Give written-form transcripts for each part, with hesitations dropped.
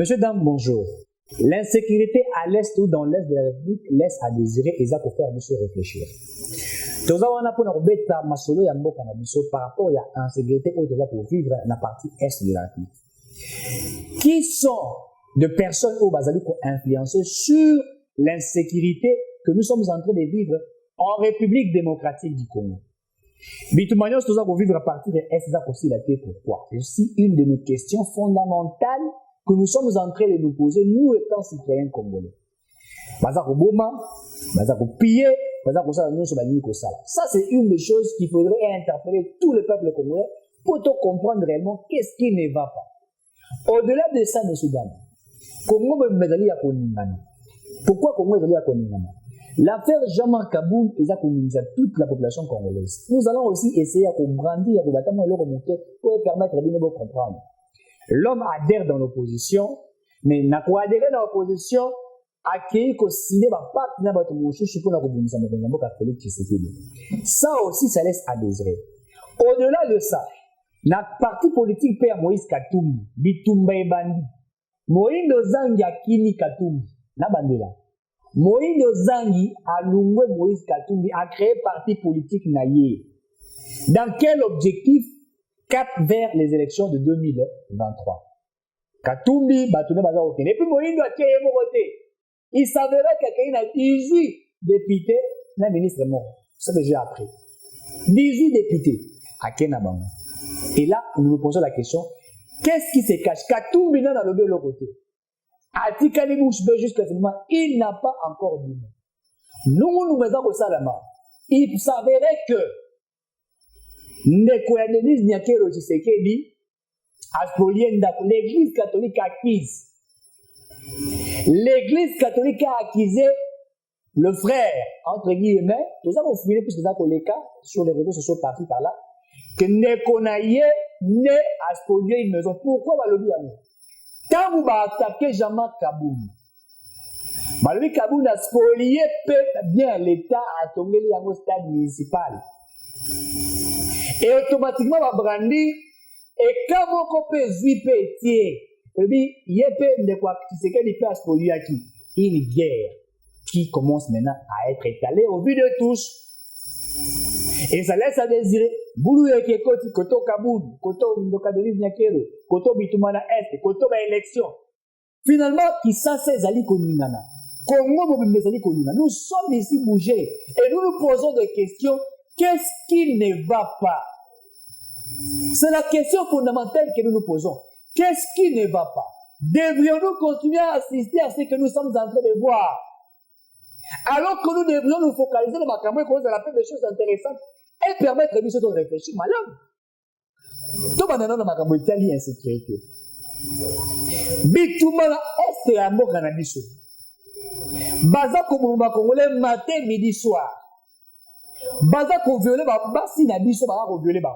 Monsieur, dame, bonjour. L'insécurité à l'est ou dans l'est de la République laisse à désirer et ça peut faire monsieur réfléchir. Nous avons pour par rapport à l'insécurité où nous pour vivre dans la partie est de la République. Qui sont de personnes au Bazali pour influencer sur l'insécurité que nous sommes en train de vivre en République démocratique du Congo? Bitumanios, nous avons vivre à partir de est aussi la paix. Pourquoi? C'est aussi une de nos questions fondamentales que nous sommes en train de nous poser, nous étant citoyens congolais. Bazako Boma, Bazako Pillé, Bazako Salamion sur la ligne Kosala. Ça, c'est une des choses qu'il faudrait interpeller tout le peuple congolais pour te comprendre réellement qu'est-ce qui ne va pas. Au-delà de ça, M. Dame, Congo Medali à Koningana. Pourquoi Congo Medali à Koningana? L'affaire Jean-Marc Kaboul est à toute la population congolaise. Nous allons aussi essayer à grandir, à le remonter pour permettre de nous comprendre. L'homme adhère dans l'opposition, mais n'a pas adhéré dans l'opposition, accueilli qu'au cinéma, pas n'a pas tout le monde, je suis pour la République catholique qui s'est dit. Ça aussi, ça laisse à désirer. Au-delà de ça, la parti politique père Moïse Katumbi, Bitumba et Bandi, Moïse Zangi Akini Katumbi, na bandela. Moïse Zangi a loué Moïse Katumbi a créé parti politique naïe. Dans quel objectif? Cap vers les élections de 2023. Katumbi, Batoune Bazar. Et puis Moïse doit créer mon côté. Il s'avérait qu'il y a 18 députés, un ministre mort. C'est ce que j'ai appris. 18 députés à Kenabama. Et là, nous nous posons la question, qu'est-ce qui se cache? Katumbi n'a pas le côté. Atikali Bouchbe jusqu'à finalement, il n'a pas encore dit. Nous mettons au Salama. Il s'avérait que l'église catholique a acquise. L'église catholique a acquisé le frère, entre guillemets, nous avons fouillé plus que les cas sur les réseaux sociaux par-ci par-là, que Nekonaye ne a spolié une maison. Pourquoi va le dire? Quand vous attaquez Jean-Marc Kaboul, Malobi Kaboul a spolié bien l'État à tomber au stade municipal. Et automatiquement, va brandir, et quand on peut zuiper, il y a une guerre qui commence maintenant à être étalée au vu de tous. Et ça laisse à désirer. Boulou et Koti, Koto Kaboul, Koto Ndokadelis Nyakero, Koto Bitumana Est, Koto ba élection. Finalement, qui s'assait Zali Koningana. Congo Zali Koningana. Nous sommes ici bougés et nous nous posons des questions. Qu'est-ce qui ne va pas? C'est la question fondamentale que nous nous posons. Qu'est-ce qui ne va pas? Devrions-nous continuer à assister à ce que nous sommes en train de voir? Alors que nous devrions nous focaliser sur la caméra et la des choses intéressantes et permettre de réfléchir. Madame, tout le monde a dit qu'il y a insécurité. Bitumala est à mon cannabis. Baza Komomba Congolais matin, midi, soir. Baza ko violer ba basi na biso ba ko violer ba.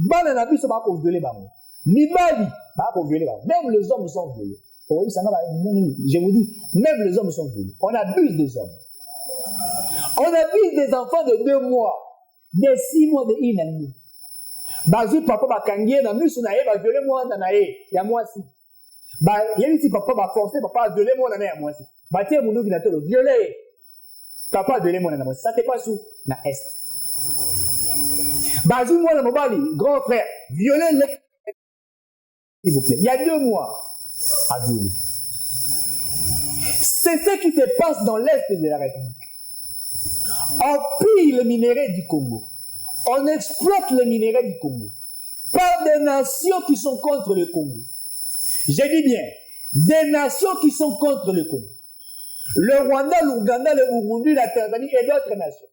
Bana na biso ba ko violer ba. Ni bali ba ko violer ba. Même les hommes sont violés. Oui, ça je vous dis, même les hommes sont violés. On abuse des hommes. On abuse des enfants de 2 mois, de 6 mois, de 1 an. Bazu papa ba kangié na miso na ye ba violer moi na ye ya moi si. Ba yeli si papa ba forcer papa violer moi na ya moi si. Ba tie mundu ki na to violer. Papa violer moi na moi. Ça te passe où na est. Bazu moi na mobali, grand frère, violer le s'il vous plaît. Il y a 2 mois à violer. C'est ce qui se passe dans l'est de la République. On pille le minerai du Congo. On exploite le minerai du Congo par des nations qui sont contre le Congo. Je dis bien, des nations qui sont contre le Congo. Le Rwanda, l'Ouganda, le Burundi, la Tanzanie et d'autres nations.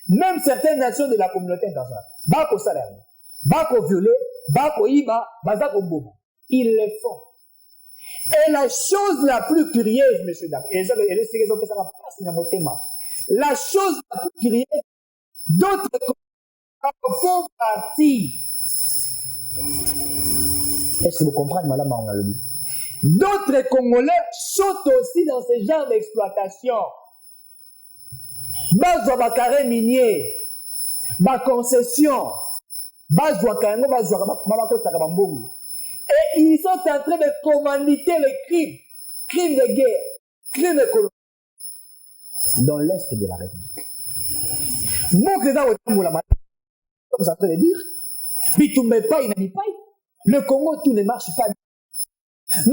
Même certaines nations de la communauté internationale. Bako Salam, Bako Violet, Bako Iba, Bazako Bobo. Ils le font. Et la chose la plus curieuse, messieurs, dames, la chose la plus curieuse, d'autres font partie. Est-ce que vous comprenez, madame Maonalobi? D'autres Congolais sont aussi dans ce genre d'exploitation. Bazwa bakare minier, ba concession, bazwa kango, bazwa mabako takabambongo. Et ils sont en train de commanditer les crimes. Crimes de guerre, crimes économiques. Dans l'Est de la République. Comme vous êtes en train de dire, le Congo, tout ne marche pas.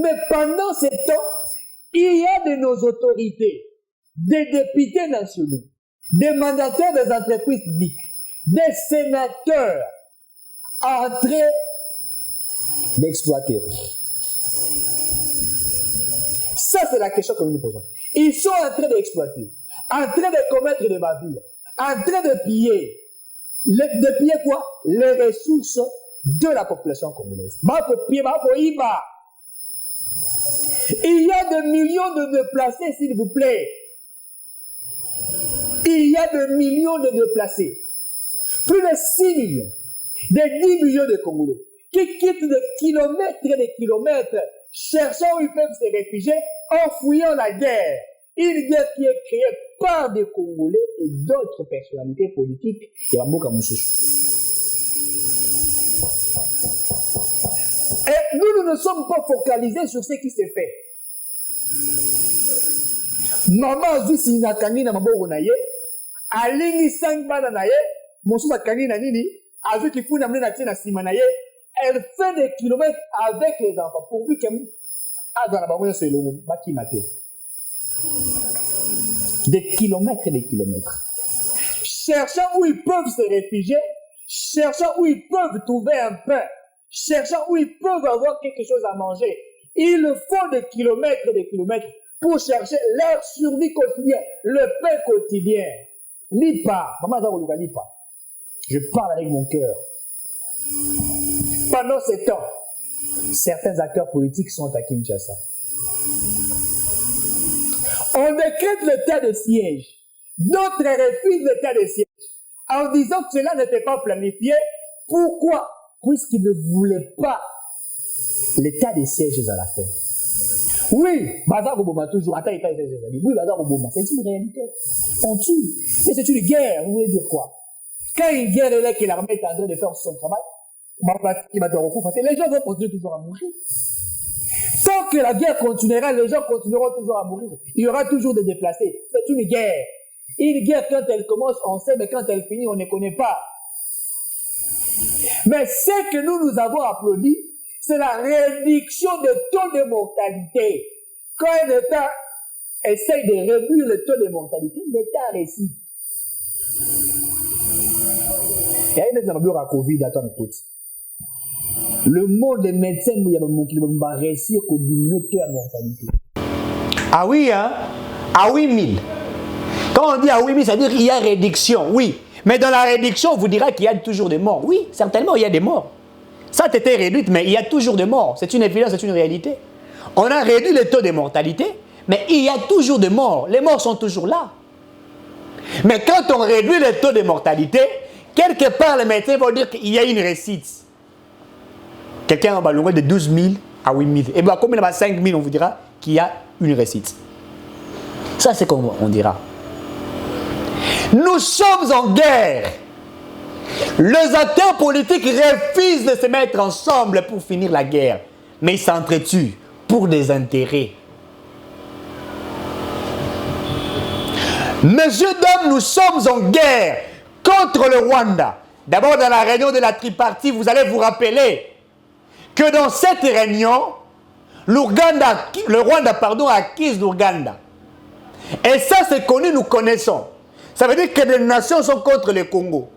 Mais pendant ce temps, il y a de nos autorités, des députés nationaux, des mandataires des entreprises publiques, des sénateurs en train d'exploiter. Ça, c'est la question que nous nous posons. Ils sont en train d'exploiter, en train de commettre des bavures, en train de piller. De piller quoi? Les ressources de la population congolaise. Il y a des millions de déplacés, s'il vous plaît. Il y a des millions de déplacés. Plus de 6 millions, de 10 millions de Congolais qui quittent des kilomètres et des kilomètres cherchant où ils peuvent se réfugier en fouillant la guerre. Une guerre qui est créée par des Congolais et d'autres personnalités politiques. Et nous ne sommes pas focalisés sur ce qui s'est fait. Maman Zusi Nakani na maboko na ye, alingi 5 bana na ye, mosu Nakani na nini, azu kifu na mne na tina sima na ye, elle fait des kilomètres avec les enfants, pourvu que Adana Bamoya se le baki maté. Des kilomètres et des kilomètres. Cherchant où ils peuvent se réfugier, cherchant où ils peuvent trouver un pain, cherchant où ils peuvent avoir quelque chose à manger. Il faut des kilomètres et des kilomètres pour chercher leur survie quotidienne, le pain quotidien. Lipa, maman Zaroulouga, Lipa. Je parle avec mon cœur. Pendant ce temps, certains acteurs politiques sont à Kinshasa. On décrète l'état de siège. D'autres refusent l'état de siège en disant que cela n'était pas planifié. Pourquoi? Puisqu'ils ne voulaient pas l'état de siège à la fin. Oui, Bazar Obama toujours. Attends, oui, Bazar Obama, c'est une réalité. On tue. Mais c'est une guerre, vous voulez dire quoi? Quand une guerre est là, que l'armée est en train de faire son travail, les gens vont continuer toujours à mourir. Tant que la guerre continuera, les gens continueront toujours à mourir. Il y aura toujours des déplacés. C'est une guerre. Une guerre, quand elle commence, on sait, mais quand elle finit, on ne connaît pas. Mais ce que nous avons applaudi, c'est la réduction du taux de mortalité. Quand un État essaye de réduire le taux de mortalité, l'État réussit. Il y a une exemple à Covid, attends, écoute. Le monde des médecins va réussir à diminuer le taux de mortalité. Ah oui, hein? À 8000. Quand on dit à 8000, ça veut dire qu'il y a réduction, oui. Mais dans la réduction, on vous dira qu'il y a toujours des morts. Oui, certainement, il y a des morts. Ça a été réduit, mais il y a toujours des morts. C'est une évidence, c'est une réalité. On a réduit le taux de mortalité, mais il y a toujours des morts. Les morts sont toujours là. Mais quand on réduit le taux de mortalité, quelque part, les médecins vont dire qu'il y a une réussite. Quelqu'un va loin de 12 000 à 8 000. Et bien, comme il y a 5 000, on vous dira qu'il y a une réussite. Ça, c'est comme on dira. Nous sommes en guerre. Les acteurs politiques refusent de se mettre ensemble pour finir la guerre. Mais ils s'entretuent pour des intérêts. Messieurs, dames, nous sommes en guerre contre le Rwanda. D'abord, dans la réunion de la tripartite, vous allez vous rappeler que dans cette réunion, le Rwanda a acquis l'Ouganda. Et ça, c'est connu, nous connaissons. Ça veut dire que les nations sont contre le Congo.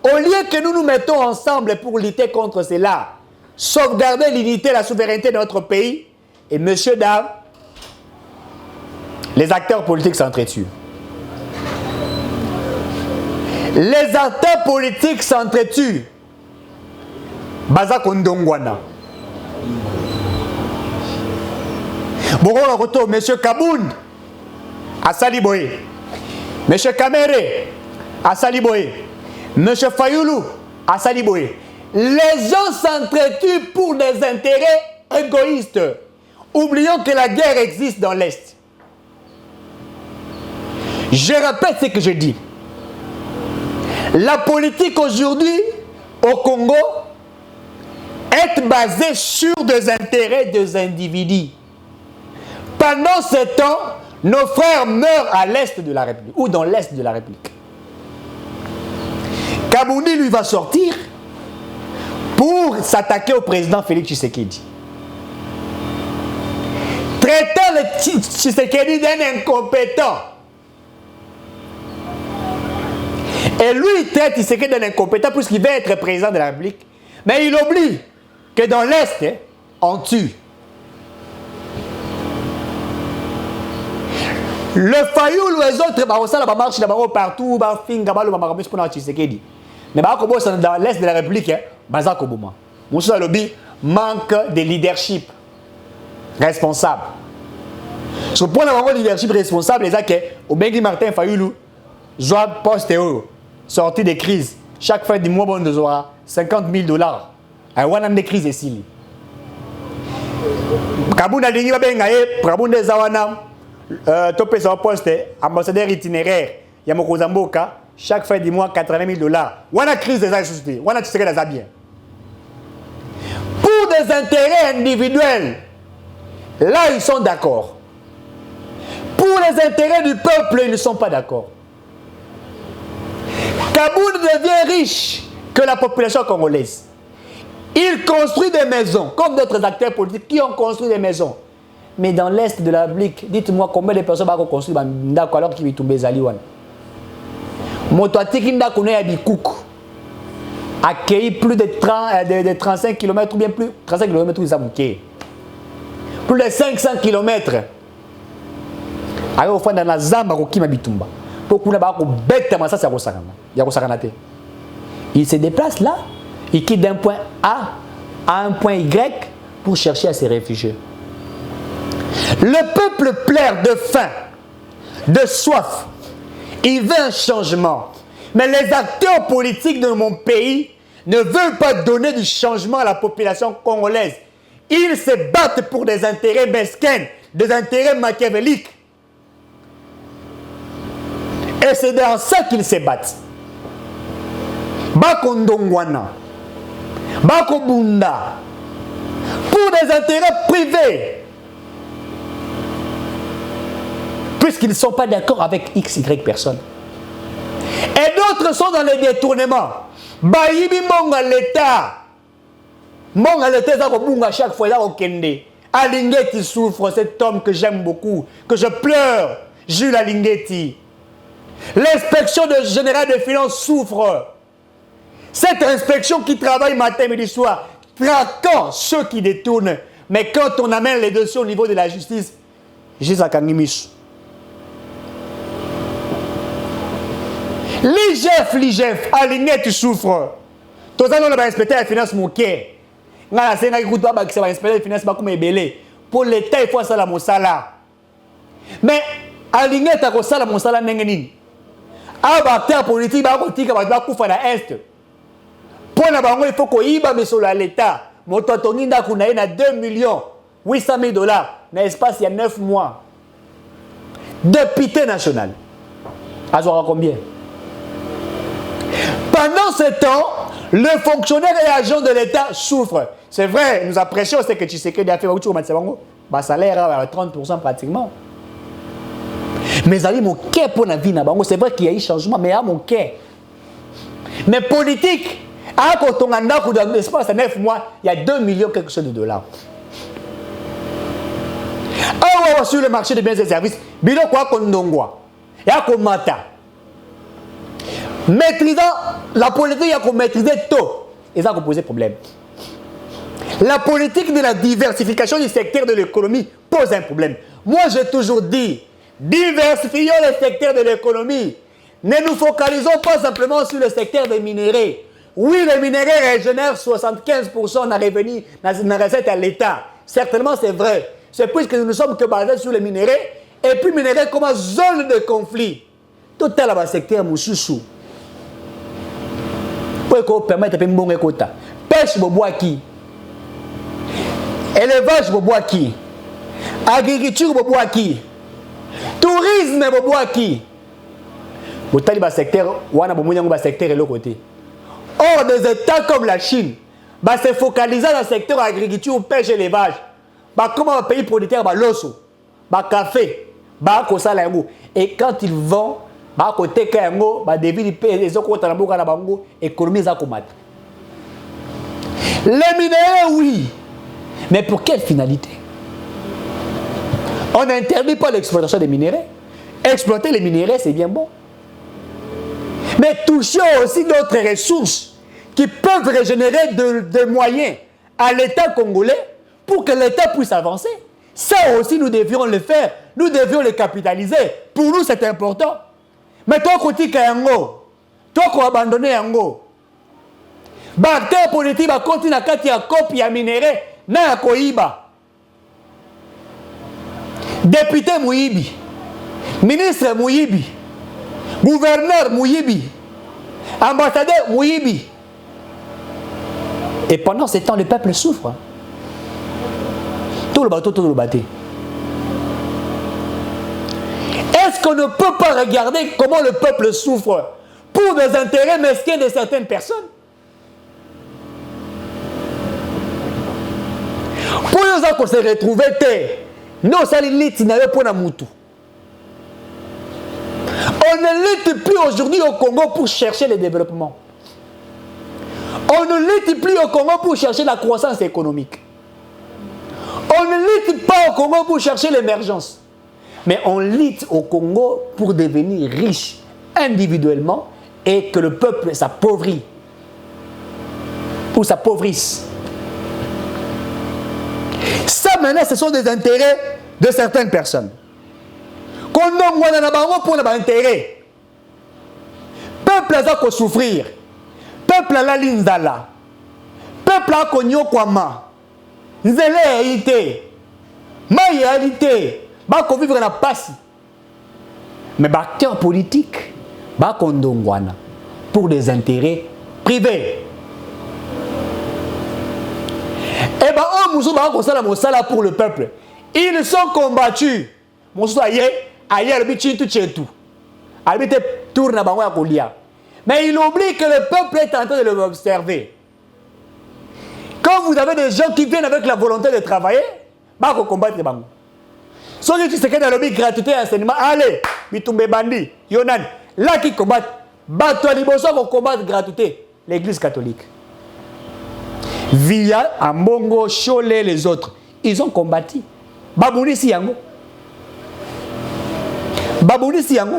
Au lieu que nous nous mettons ensemble pour lutter contre cela, sauvegarder l'unité et la souveraineté de notre pays, et messieurs, dames, les acteurs politiques s'entretuent. Les acteurs politiques s'entretuent. Baza Kondongwana. Bon, retour, monsieur Kabound, à Saliboye. Monsieur Kamere, à Saliboye. Monsieur Fayoulou, à Saliboye. Les gens s'entretuent pour des intérêts égoïstes. Oublions que la guerre existe dans l'Est. Je répète ce que je dis. La politique aujourd'hui, au Congo, est basée sur des intérêts des individus. Pendant ce temps, nos frères meurent à l'est de la République, ou dans l'est de la République. Kabouni, lui, va sortir pour s'attaquer au président Félix Tshisekedi. Traitant le Tshisekedi d'un incompétent. Et lui, il traite Tshisekedi d'un incompétent puisqu'il veut être président de la République. Mais il oublie que dans l'Est, on tue. Le Fayoul, les autres, ça marche partout, mais dans l'Est de la République, Moussa Lobi manque de leadership responsable. Ce point de leadership responsable, c'est que au Bengi Martin Fayoulou, joue poste sorti de crise. Chaque fin du mois, on aura $50,000. Un one de crise ici. Kabouna Lingi va bien gagner, Kabouna Zawana, topé son poste, ambassadeur itinéraire, Yamoko Zamboka, chaque fin du mois, $80,000. On a crise des sociétés, on a tiré les bien. Pour des intérêts individuels, là ils sont d'accord. Pour les intérêts du peuple, ils ne sont pas d'accord. Kaboul devient riche que la population congolaise. Il construit des maisons, comme d'autres acteurs politiques qui ont construit des maisons. Mais dans l'Est de la République, dites-moi combien de personnes vont construire Ndako alors qu'ils vont tomber Zaliwan. Motoati Ndako a accueilli plus de 35 km ou bien plus 35 km où ils ont plus de 500 km. Alors au fond dans la Zamba Roki Mabitumba. Pourquoi n'a pas bête ça c'est il se déplace là, il quitte d'un point A à un point Y pour chercher à se réfugier. Le peuple pleure de faim, de soif. Il veut un changement. Mais les acteurs politiques de mon pays ne veulent pas donner du changement à la population congolaise. Ils se battent pour des intérêts mesquins, des intérêts machiavéliques. Et c'est dans ça qu'ils se battent. Bako Ndongwana, Bako Bunda, pour des intérêts privés. Puisqu'ils ne sont pas d'accord avec XY personnes. Et d'autres sont dans les détournements. Baïbi Monga l'État. Monga l'État, ça va chaque fois, ça va kende. Alingeti souffre, cet homme que j'aime beaucoup, que je pleure, Jules Alingeti. L'inspection générale des finances souffre. Cette inspection qui travaille matin, midi, soir, traquant ceux qui détournent. Mais quand on amène les dossiers au niveau de la justice, j'ai à Kangimis. L'IGF, Aligné, tu souffres. Tous les gens qui ont inspecté la finance, mon cœur. Pour l'État, il faut ça la monsala. Mais Aligné, tu as ça la monsala n'engeni. Acteur politique, il faut est. Pour il faut qu'il y ait l'État. Mon totongi a $2,800,000 dans l'espace il y a 9 mois. Député national. À combien? Pendant ce temps, le fonctionnaire et agent de l'État souffrent. C'est vrai, nous apprécions ce que Tshisekedi a fait au salaire à 30% pratiquement. Mais mon cœur pour la vie, c'est vrai qu'il y a eu changement, mais à mon cœur. Mais politique, quand on a dans l'espace à 9 mois, il y a 2 millions quelque chose de dollars. Alors, sur le marché des biens et services, bilo quoi qu'on dongwa, et à mata. Maîtrisant la politique, il y a qu'on maîtriser tout. Et ça a posé problème. La politique de la diversification du secteur de l'économie pose un problème. Moi, j'ai toujours dit, diversifions le secteur de l'économie. Ne nous focalisons pas simplement sur le secteur des minéraux. Oui, les minéraux régénèrent 75% de la revenu, dans la recette à l'État. Certainement, c'est vrai. C'est puisque nous ne sommes que basés sur les minéraux. Et puis, minéraux comme zone de conflit. Tout est là-bas, secteur Moussoussou. Pour permettre de bon écouta. Pêche boboaki. Élevage boboaki. Agriculture boboaki. Tourisme boboaki. Botali ba secteur wana bomonya ba secteur et l'autre côté. Or des États comme la Chine, bah, se focaliser dans le secteur agriculture, pêche et élevage. Bah, comment un pays producteur, bah, l'osso, bah, café, bah, et quand ils vont, bah, côté Kayango, bah, des villes, les autres, économie, ça combat. Les minéraux, oui. Mais pour quelle finalité? On n'interdit pas l'exploitation des minéraux. Exploiter les minéraux, c'est bien bon. Mais toucher aussi d'autres ressources qui peuvent régénérer des moyens à l'État congolais pour que l'État puisse avancer. Ça aussi, nous devions le faire. Nous devions le capitaliser. Pour nous, c'est important. Mais toi, côté Kayango, toi, qu'on abandonne Yango, acteur politique va continuer à faire une copie à minéraux, na koiba. Député Mouyibi, ministre Mouyibi, gouverneur Mouyibi, ambassadeur Mouyibi. Et pendant ce temps, le peuple souffre. Tout le bateau, tout le bateau. Est-ce qu'on ne peut pas regarder comment le peuple souffre pour des intérêts mesquins de certaines personnes? Pour nous qu'on se retrouve, non, ça limite, pour la moutou. On ne lutte plus aujourd'hui au Congo pour chercher le développement. On ne lutte plus au Congo pour chercher la croissance économique. On ne lutte pas au Congo pour chercher l'émergence. Mais on lutte au Congo pour devenir riche individuellement et que le peuple s'appauvrit. Ou s'appauvrisse. Ça, maintenant, ce sont des intérêts de certaines personnes. Qu'on a pour l'intérêt. Peuple a souffrir. Peuple a la linzala. Peuple a konyo kwama. Nzele a été. Maïe a été. Bako vivre na passe. Mais acteurs politiques, bako ndongwana pour des intérêts privés. Et bien, oh, Moussou bako sala mosala pour le peuple. Ils sont combattus. Moussou aye le bichi tout chetou. Albite tourne na bango ya kolia. Mais il oublie que le peuple est en train de l'observer. Quand vous avez des gens qui viennent avec la volonté de travailler, bako combattre les bango. Ceux qui se quittent dans le but gratuité enseignement, allez, bitumbe bandi, yonan, là qui combattent, bateau liboso pour combattre gratuité, l'église catholique. Via Ambongo, Cholet, les autres, ils ont combattu. Babouni Siyango. Babouni Siyango.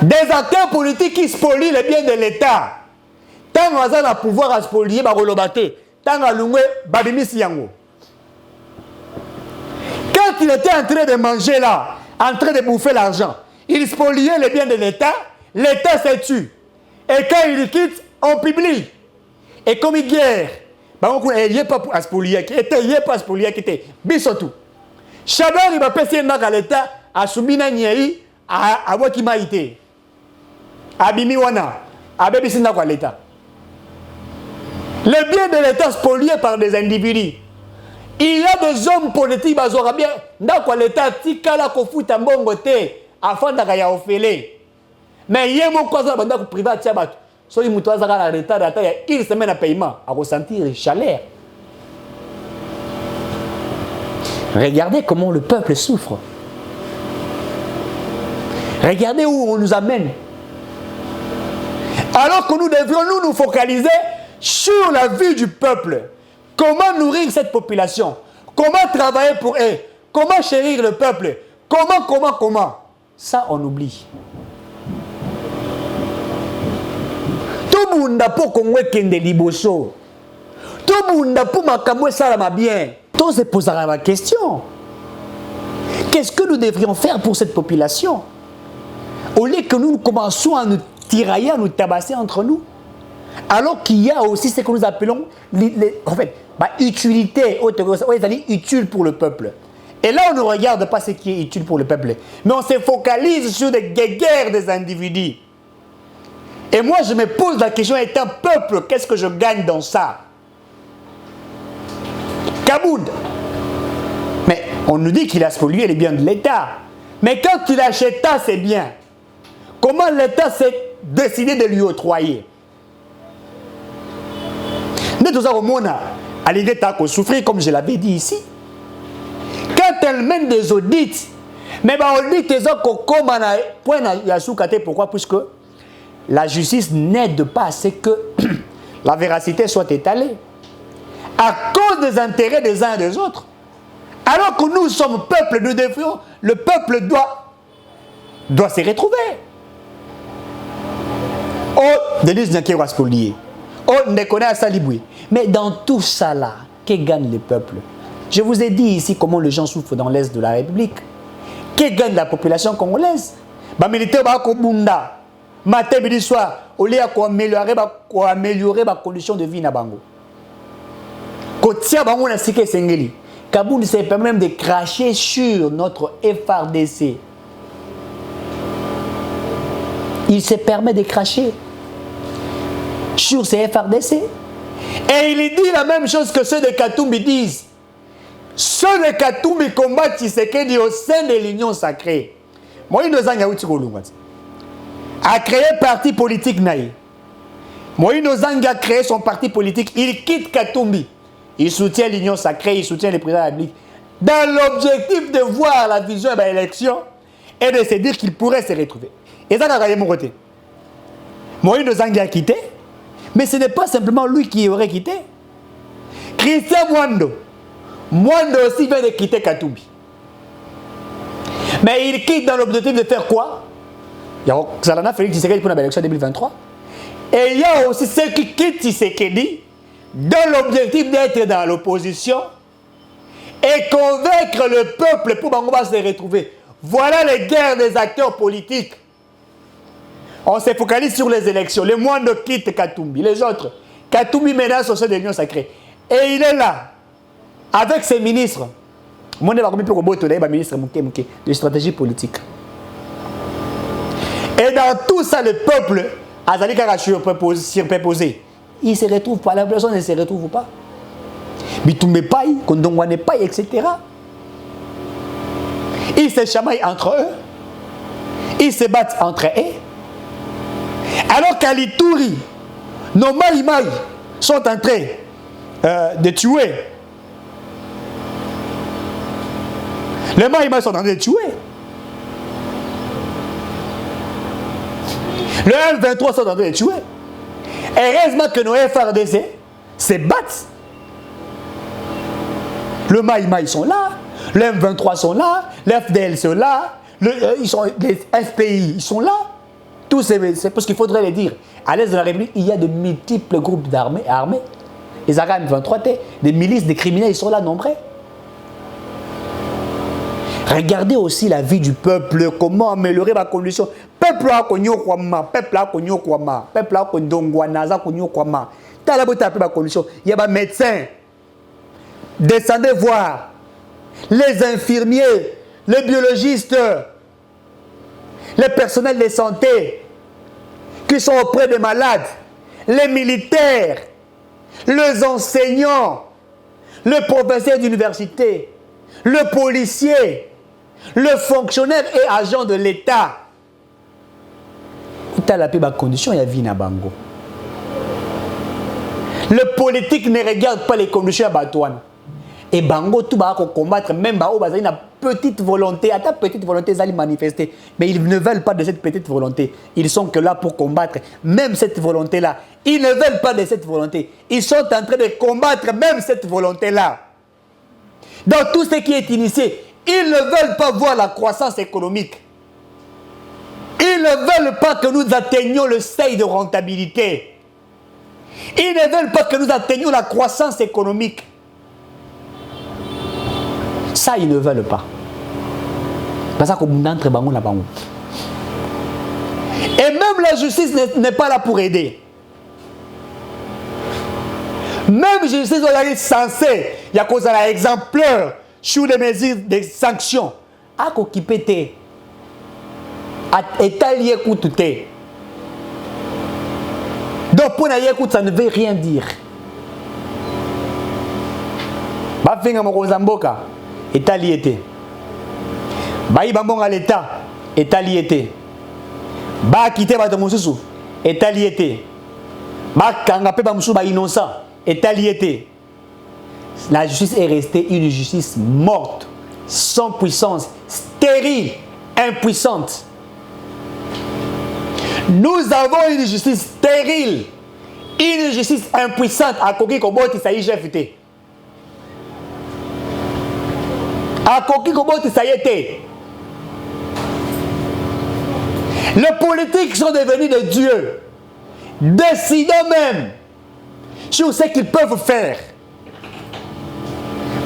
Des acteurs politiques qui spolient les biens de l'État. Tant qu'on a le pouvoir à spolier, Barolobate, tant qu'on a l'ungwe, Babimi Siyango. Quand il était en train de manger là, en train de bouffer l'argent, il spoliait les biens de l'État, l'État s'est tué. Et quand il quitte, on publie. Et comme il guerre, il n'y a pas à spolier, il n'y a pas à spolier, il était bisotou. Chador, il va passer dans l'État, à Soubina Niaï, à Wakima Ité, à Bimiwana, à Bébissina l'État. Les biens de l'État spoliés par des individus. Il y a des hommes politiques, bien, dans l'État, Tikala Kofuta Mbongote, afin d'Agaya Ofele. Mais il y a mon cousin privé à Tiabat. Si vous avez un retard, il y a une semaine à paiement, à ressentir la chaleur. Regardez comment le peuple souffre. Regardez où on nous amène. Alors que nous devions nous focaliser sur la vie du peuple. Comment nourrir cette population? Comment travailler pour eux? Comment chérir le peuple? Comment? Ça, on oublie. Tout le monde a pour Congo kende liboso. Tout le monde a pour makamwe salama bien. On se posera la question. Qu'est-ce que nous devrions faire pour cette population? Au lieu que nous commençons à nous tirailler, à nous tabasser entre nous. Alors qu'il y a aussi ce que nous appelons utilité, c'est-à-dire utile pour le peuple. Et là, on ne regarde pas ce qui est utile pour le peuple. Mais on se focalise sur des guerres des individus. Et moi, je me pose la question, étant peuple, qu'est-ce que je gagne dans ça? Kaboud. Mais on nous dit qu'il a spolié les biens de l'État. Mais quand il achète ses biens, comment l'État s'est décidé de lui octroyer? Ne Nous tous au monde, à l'idée de souffrir, comme je l'avais dit ici. Quand elle mène des audits, mais audit les autres comme point pourquoi? Puisque la justice n'aide pas à ce que la véracité soit étalée. À cause des intérêts des uns et des autres. Alors que nous sommes peuple, nous défions, le peuple doit se retrouver. Oh, Denise Nyakero Aspolié. Oh, Ndekona Saliboui. Mais dans tout ça là, que gagne le peuple? Je vous ai dit ici comment les gens souffrent dans l'Est de la République. Que gagne la population congolaise? Les militaires sont bunda. Matin, midi, soir, au lieu d'améliorer les conditions de vie na bango. Kotia bango na sike sengeli. Kaboul se permet même de cracher sur notre FRDC. Il se permet de cracher sur ces FRDC. Et il dit la même chose que ceux de Katumbi disent. Ceux de Katumbi combattent Tshisekedi au sein de l'Union sacrée. Moïse Nozanga a créé parti politique naï. Moïse Nozanga a créé son parti politique. Il quitte Katumbi. Il soutient l'Union sacrée, il soutient le président de la République. Dans l'objectif de voir la vision de l'élection et de se dire qu'il pourrait se retrouver. Et ça, c'est mon côté. Moïse Nozanga a quitté. Mais ce n'est pas simplement lui qui aurait quitté. Christian Mwando. Mwando aussi vient de quitter Katumbi. Mais il quitte dans l'objectif de faire quoi? Il y a Zalana Félix Tshisekedi pour l'élection 2023. Et il y a aussi ceux qui quittent Tshisekedi dans l'objectif d'être dans l'opposition et convaincre le peuple pour qu'on se retrouver. Voilà les guerres des acteurs politiques. On se focalise sur les élections. Les Mwando quittent Katumbi. Les autres, Katumbi menace au sein de l'Union sacrée. Et il est là, avec ses ministres. Mon ministre de stratégie politique. Et dans tout ça, le peuple, Azali surposé. Il se retrouve pas, la personne ne se retrouve pas. Bitumbe Paye, Kondongwane Paye, etc. Ils se chamaillent entre eux. Ils se battent entre eux. Alors qu'à l'Ituri, nos Maïmaï sont en train de tuer. Les Maïmaï sont en train de tuer. Le M23 sont en train de tuer. Heureusement que nos FRDC se battent. Le Maïmaï sont là, le M23 sont là, les FDL sont là, les FPI ils sont là. Tout c'est parce qu'il faudrait le dire. À l'est de la République, il y a de multiples groupes armés. Les Arabes M23, des milices, des criminels, ils sont là nombreux. Regardez aussi la vie du peuple, comment améliorer ma condition. Peuple a connu Kwama, peuple a connu Kwama, peuple a connu Dongwana, a connu Kwama. T'as la beauté ma condition. Il y a des médecins. Descendez voir les infirmiers, les biologistes, les personnels de santé qui sont auprès des malades, les militaires, les enseignants, le professeur d'université, le policier, le fonctionnaire et agent de l'État. Tu as la plus condition, il y a vie na bango. Le politique ne regarde pas les conditions à Batouane. Et bango tout va combattre, même bao bazali na petite volonté, à ta petite volonté ils allaient manifester, mais ils ne veulent pas de cette petite volonté. Ils sont que là pour combattre, même cette volonté là. Ils ne veulent pas de cette volonté. Ils sont en train de combattre même cette volonté là. Dans tout ce qui est initié, ils ne veulent pas voir la croissance économique. Ils ne veulent pas que nous atteignions le seuil de rentabilité. Ils ne veulent pas que nous atteignions la croissance économique. Ça, ils ne veulent pas. Parce que et même la justice n'est pas là pour aider. Même la justice est censée, il y a cause à l'exemplaire sur les mesures de sanctions. À qu'occupé à étaler écoute. Donc pour n'aller écoute, ça ne veut rien dire. Ba finga mo Zamboka. État liété. Baï bambon à l'État, État liété. Ba quitter ba tomosusu, État liété. Ba kangapé ba musu ba innocent, est aliété. La justice est restée une justice morte, sans puissance, stérile, impuissante. Nous avons une justice stérile, une justice impuissante à Koki Koboti Saï Jefute. À Koki Koboti Saïete. Les politiques sont devenus des dieux, décidant même sur ce qu'ils peuvent faire.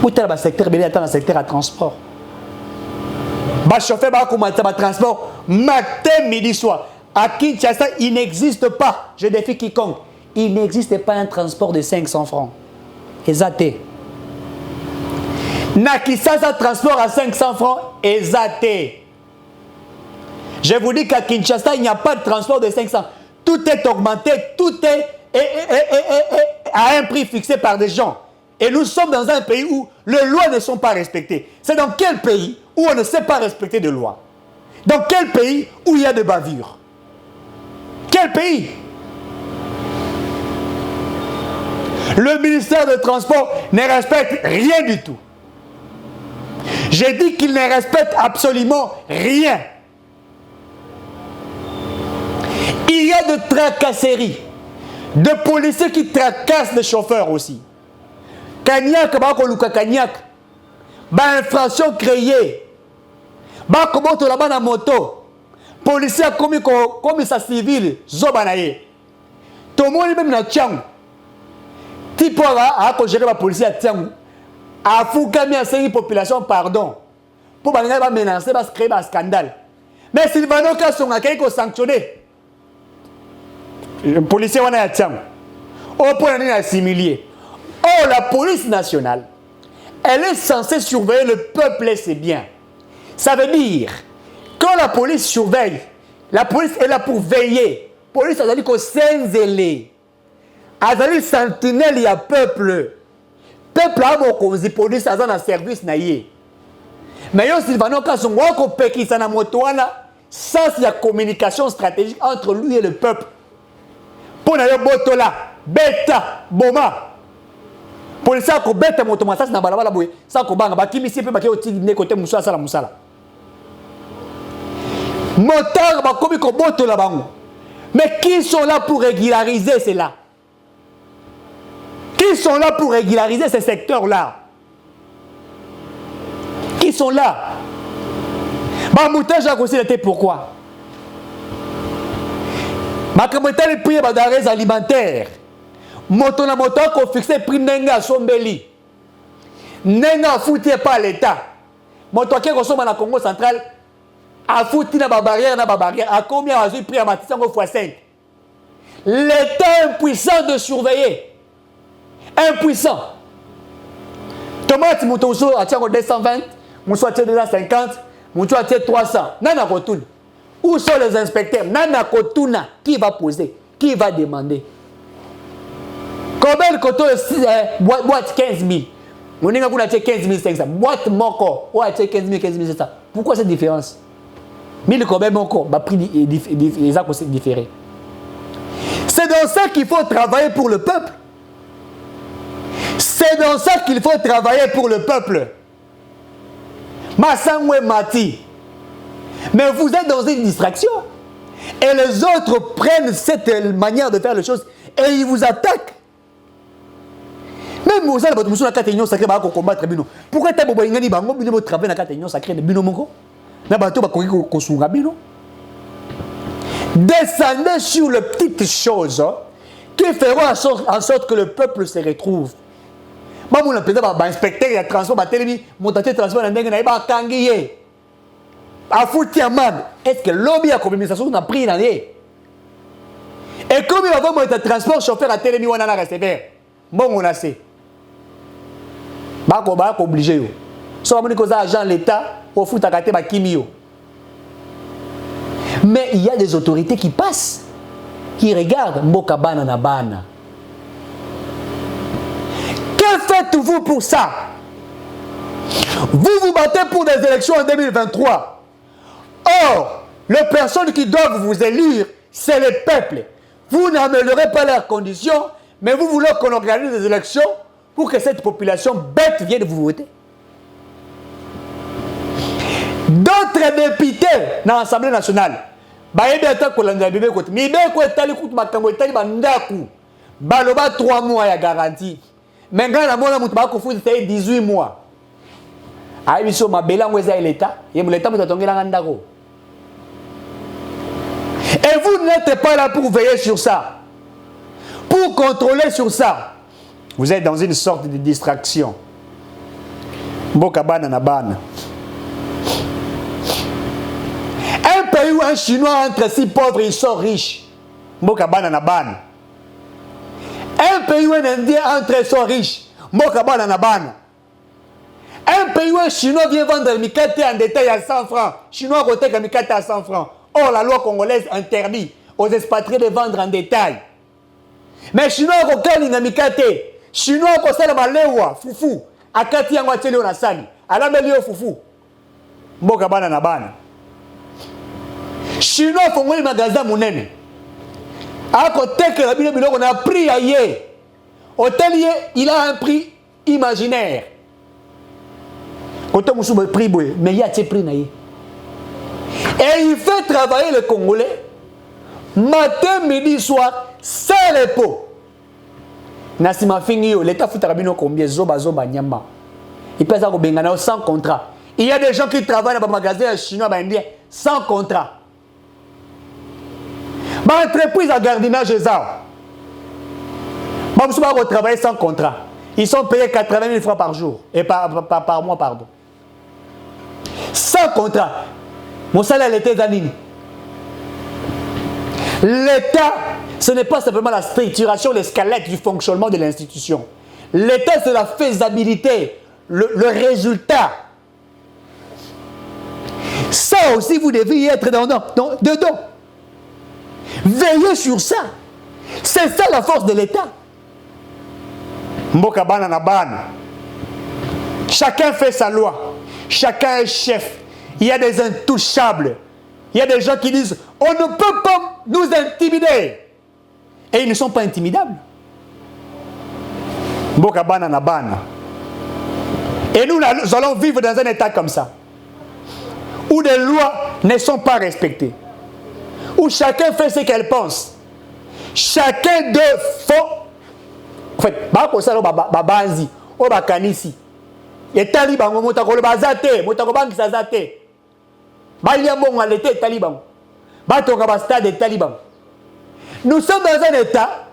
Où est le secteur dans le secteur à transport? Le chauffeur va commencer à transport matin, midi, soir. À Kinshasa, il n'existe pas, je défie quiconque, il n'existe pas un transport de 500 francs. Exacté. Nakisasa transport à 500 francs, exacté. Je vous dis qu'à Kinshasa, il n'y a pas de transport de 500. Tout est augmenté, tout est à un prix fixé par des gens. Et nous sommes dans un pays où les lois ne sont pas respectées. C'est dans quel pays où on ne sait pas respecter de lois? Dans quel pays où il y a des bavures? Quel pays? Le ministère des Transports ne respecte rien du tout. J'ai dit qu'il ne respecte absolument rien. Il y a de tracasseries, de policiers qui tracassent les chauffeurs aussi. Kanyak, Bakoluka Kanyak, infraction créée. Bakomoto là-bas na moto. Policier comme ça civil, Zobanaye. Tout le monde même na Tchang. Tipo a gérer la police à Tchang. A Foukami a série population pardon. Pour ba menacer, ba créer un scandale. Mais Sylvano Kassonga qui est sanctionné. Le policier on a Tchang. Au point de assimiler. Oh, la police nationale, elle est censée surveiller le peuple et ses biens. Ça veut dire, quand la police surveille, la police est là pour veiller. La police, ça veut dire qu'on s'enzélé. Elle veut dire sentinelle, il y a peuple. Peuple a mon cause, police a un service naïe. Mais yo Sylvano Kassongo, on peut qu'il s'en a motoana, sans il y a communication stratégique entre lui et le peuple. Pour n'aller botola, bêta, boma. Pour ça qu'on bête mon Thomas na balabala boy ça qu'on banga ba kimisi pe ba ke oti ne côté musala sala musala moteur ba komi ko boto la bango. Mais qui sont là pour régulariser cela? Qui sont là pour régulariser ces secteurs là? Qui sont là? Ba moutage a aussi été pourquoi? Ba kameta le prix ba denrées alimentaires. Moto na moto ko fixé prix nenga sombeli. Nenga fouti pas l'État. Moto qui ressemble na Congo central a fouti na barrière a combien a eu prix à matissant au x5. L'État impuissant de surveiller. Impuissant. Tomate moto so a tiens 220, moto a tiens 250, moto a tiens 300. Nana retourne. Où sont les inspecteurs? Nana Kotuna qui va poser, qui va demander? Combien de coton boîte 15 000? On a 15 500. Boîte moko, on a 15 500. Pourquoi cette différence? 1000 combien moko, bah prix les actes sont différés. C'est dans ça qu'il faut travailler pour le peuple. C'est dans ça qu'il faut travailler pour le peuple. Massangwe Mati. Mais vous êtes dans une distraction. Et les autres prennent cette manière de faire les choses et ils vous attaquent. Même vous avez besoin de la sacrée pour combattre Bino. Pourquoi tu as besoin de travailler dans la union sacrée de Bino Mongo? Descendez sur les petites choses qui feront en sorte que le peuple se retrouve. Maman, le président va inspecter le transport, va téléviser, monter le transport, va kangier. A foutu amende. Est-ce que l'objet a communication n'a pris l'année? Et comme il va avoir le transport, chauffeur à téléviser, on a recevoir. Bon, on a assez. Bako obligé yo. So amoni koza agent l'État au foot à ba kimio. Mais il y a des autorités qui passent, qui regardent mboka bana na bana. Que faites-vous pour ça? Vous vous battez pour des élections en 2023. Or, les personnes qui doivent vous élire, c'est le peuple. Vous n'améliorez pas leurs conditions, Mais vous voulez qu'on organise des élections pour que cette population bête vienne vous voter. D'autres députés dans l'Assemblée nationale, bayebi ata kolanda bébé côté mibeko etali kutu makambo etali bandaku baloba 3 mois ya garantie mais ngana na mona mutu bakofuti 18 mois ayi biso mabela ngweza l'État ye l'État mutu atongela ndako. Et vous n'êtes pas là pour veiller sur ça, pour contrôler sur ça. Vous êtes dans une sorte de distraction. Mboka bana na bana. Un pays où un Chinois entre si pauvre, il sort riche. Mboka bana na bana. Un pays où un Indien entre et sort riche. Mboka bana na bana. Un pays où un Chinois vient vendre le mikate en détail à 100 francs. Chinois côté le mikate à 100 francs. Or, la loi congolaise interdit aux expatriés de vendre en détail. Mais Chinois côté le mikate. Chinois côté le malewa, fufu. Akati yango ateli on asali. Alabeli yo fufu. Mboka bana na bana. Chinois font un magasin monene. À côté que la Bible on a pris ailleurs. Hôtelier, il a un prix imaginaire. Côté musu prix boy, mais il y a ce prix naïe. Et il fait travailler les Congolais matin, midi, soir, sans repos. Nasima Fingio, l'État fout rabino combien zoba nyama. Il peut avoir bengana sans contrat. Il y a des gens qui travaillent dans les magasins chinois indien sans contrat. Ma entreprise à gardinage et ça. Ma personne va travailler sans contrat. Ils sont payés 80 000 francs par jour et par mois, pardon. Sans contrat. Mon salaire l'État d'anime. L'État, ce n'est pas simplement la structuration, le squelette du fonctionnement de l'institution. L'État, c'est la faisabilité, le résultat. Ça aussi, vous devez y être dedans. Veillez sur ça. C'est ça la force de l'État. Mboka bana na bana. Chacun fait sa loi. Chacun est chef. Il y a des intouchables. Il y a des gens qui disent on ne peut pas nous intimider. Et ils ne sont pas intimidables. Mboka bana na bana. Et nous allons vivre dans un état comme ça, où les lois ne sont pas respectées, où chacun fait ce qu'elle pense. Chacun d'eux faut. En fait, babanzi, o bakanisi. Et taliban, motakolo bazate, motakobangi sazate. Baliamon à l'été taliban. Batoka stade des talibans. Nous sommes dans un état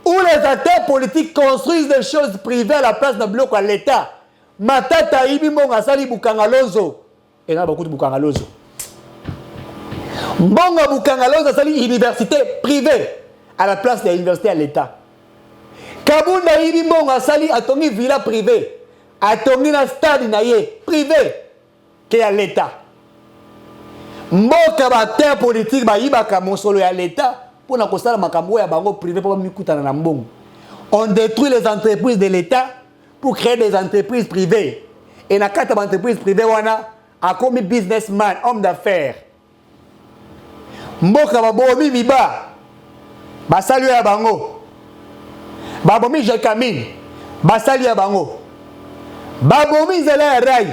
où les acteurs politiques construisent des choses privées à la place d'un bloc à l'État. Matata ibimon asali bukangalozo. Et là beaucoup de bukangalozo. Mbonga bukangalozo asali université privée à la place de l'université à l'État. Kabunda ibimon asali atongi villa privée. Atongi na stade naye privé qui est à l'État. Mboka ba terre politique ba yibaka mosolo ya l'État pour na kosala makambo ya bango privé pour mikutana na mbongo. On détruit les entreprises de l'État pour créer des entreprises privées. Et na kata entreprises privées wana a comme businessman, homme d'affaires. Mboka ba bomi miba. Ba salu ya bango. Ba bomi Jekamine. Ba salu ya bango. Ba bomi zela rai.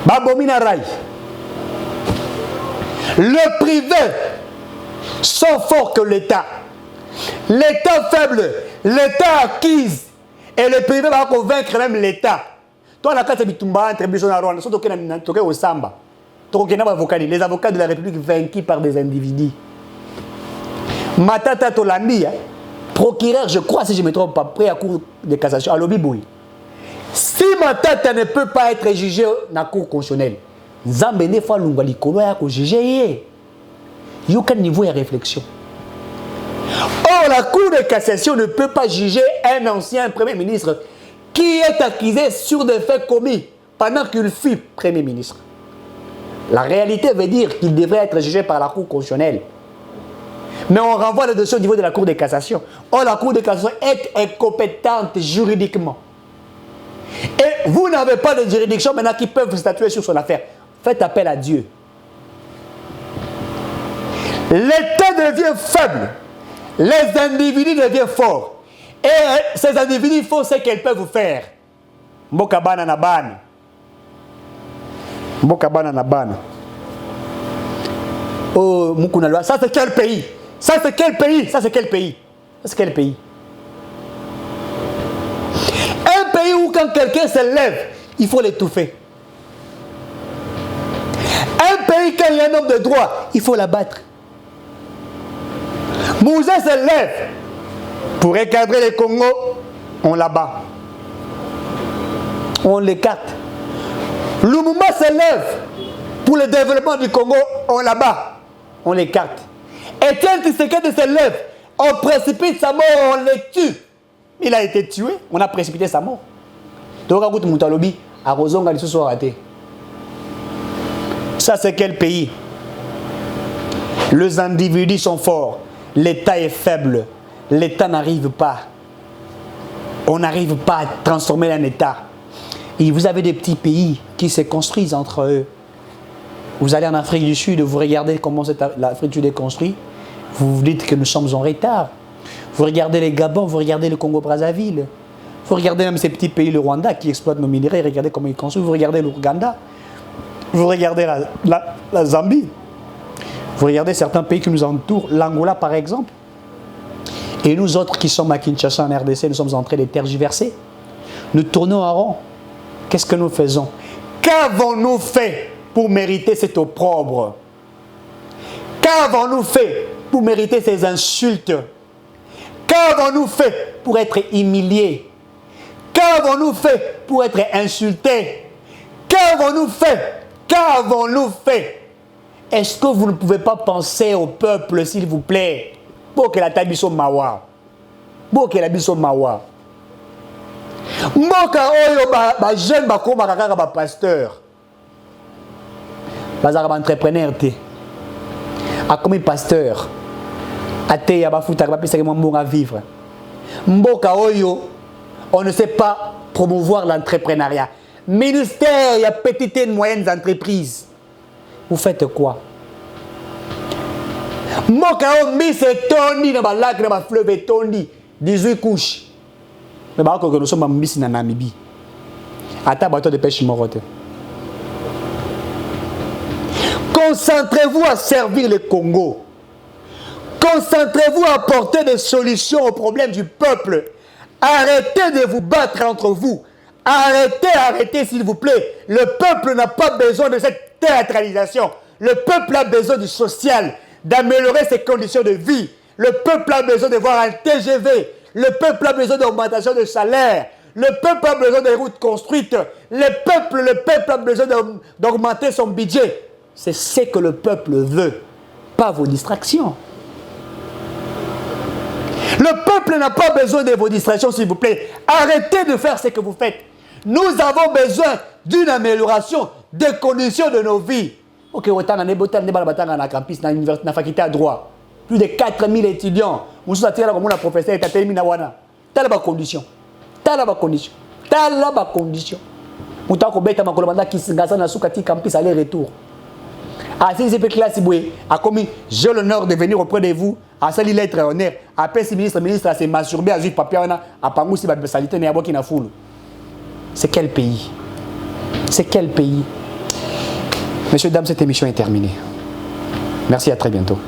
Ba bomi na rai. Le privé sont forts que l'État. L'État faible, l'État acquise. Et le privé va convaincre même l'État. Toi, la carte bitumba entre Bishon et Rwanda, surtout au Samba. Les avocats de la République vaincus par des individus. Matata Tolandi, procureur, je crois, si je ne me trompe pas, prêt à cour de cassation, à l'Obiboui. Si Matata ne peut pas être jugé dans la cour constitutionnelle, Zambene fa lungali kolo ya ko juger. Il y a aucun niveau de réflexion. Or, la Cour de cassation ne peut pas juger un ancien Premier ministre qui est accusé sur des faits commis pendant qu'il fut Premier ministre. La réalité veut dire qu'il devrait être jugé par la Cour constitutionnelle. Mais on renvoie le dossier au niveau de la Cour de cassation. Or, la Cour de cassation est incompétente juridiquement. Et vous n'avez pas de juridiction maintenant qui peuvent statuer sur son affaire. Faites appel à Dieu. L'État devient faible. les individus deviennent forts. Et ces individus font ce qu'ils peuvent faire. Mboka bana na bana. Mboka bana na bana. Oh, Mukunalwa, ça c'est quel pays? Ça c'est quel pays? Ça c'est quel pays? Ça c'est quel pays? Un pays où quand quelqu'un se lève, il faut l'étouffer. Un pays quand il y a un homme de droit, il faut l'abattre. Mouzé se lève pour recadrer le Congo, on l'abat. On l'écarte. Lumumba se lève pour le développement du Congo, on l'abat. On l'écarte. Etienne Tshisekedi se lève, on précipite sa mort, on le tue. Il a été tué, on a précipité sa mort. Donc, ça, c'est quel pays? Les individus sont forts, l'État est faible, l'État n'arrive pas. On n'arrive pas à transformer un État. Et vous avez des petits pays qui se construisent entre eux. Vous allez en Afrique du Sud, vous regardez comment l'Afrique du Sud est construite, vous vous dites que nous sommes en retard. Vous regardez les Gabon, vous regardez le Congo-Brazzaville, vous regardez même ces petits pays, le Rwanda qui exploite nos minéraux, regardez comment ils construisent, vous regardez l'Ouganda, vous regardez la Zambie, vous regardez certains pays qui nous entourent, l'Angola par exemple. Et nous autres qui sommes à Kinshasa en RDC, nous sommes en train de tergiverser. Nous tournons en rond. Qu'est-ce que nous faisons? Qu'avons-nous fait pour mériter cet opprobre? Qu'avons-nous fait pour mériter ces insultes? Qu'avons-nous fait pour être humiliés? Qu'avons-nous fait pour être insultés? Qu'avons-nous fait? Qu'avons-nous fait? Est-ce que vous ne pouvez pas penser au peuple, s'il vous plaît? Pour que la tabiso mawa. Pour que la biso mawa. Moka oyo ba jeune ba koma kaka ba pasteur. Bazara ba entrepreneur te. A comme pasteur. Ate ya ba futa ba pesa ke mo à vivre. Mboka oyo on ne sait pas promouvoir l'entrepreneuriat. Ministère, il y a petites et moyennes entreprises. Vous faites quoi? Moka o mi se tondi na ba lac na ba fleuve tondi 18 couches. Mais bah que nous sommes en Mbisi na Namibie. Ata bateau de pêche morote. Concentrez-vous à servir le Congo. Concentrez-vous à apporter des solutions aux problèmes du peuple. Arrêtez de vous battre entre vous. Arrêtez s'il vous plaît. Le peuple n'a pas besoin de cette théâtralisation. Le peuple a besoin du social, d'améliorer ses conditions de vie. Le peuple a besoin de voir un TGV. Le peuple a besoin d'augmentation de salaire. Le peuple a besoin de routes construites. Le peuple a besoin d'augmenter son budget. C'est ce que le peuple veut, pas vos distractions. Le peuple n'a pas besoin de vos distractions, s'il vous plaît. Arrêtez de faire ce que vous faites. Nous avons besoin d'une amélioration des conditions de nos vies. Ok, autant on est na campus, na université, na faculté à droit. Plus de 4000 étudiants. Nous sommes attirés comme un professeur et terminé à wana. Telle la condition. Telle la condition. Telle la condition. Nous avons bêta ma colomanda qui s'engage na soukati campus aller-retour. Ah, si c'est classe, j'ai l'honneur de venir auprès de vous. À sali lettre honneur. Après, si ministre a se masturbé à juste papier, à Pangou, si la salité n'est pas qui n'a foule. C'est quel pays? C'est quel pays? Messieurs, dames, cette émission est terminée. Merci, à très bientôt.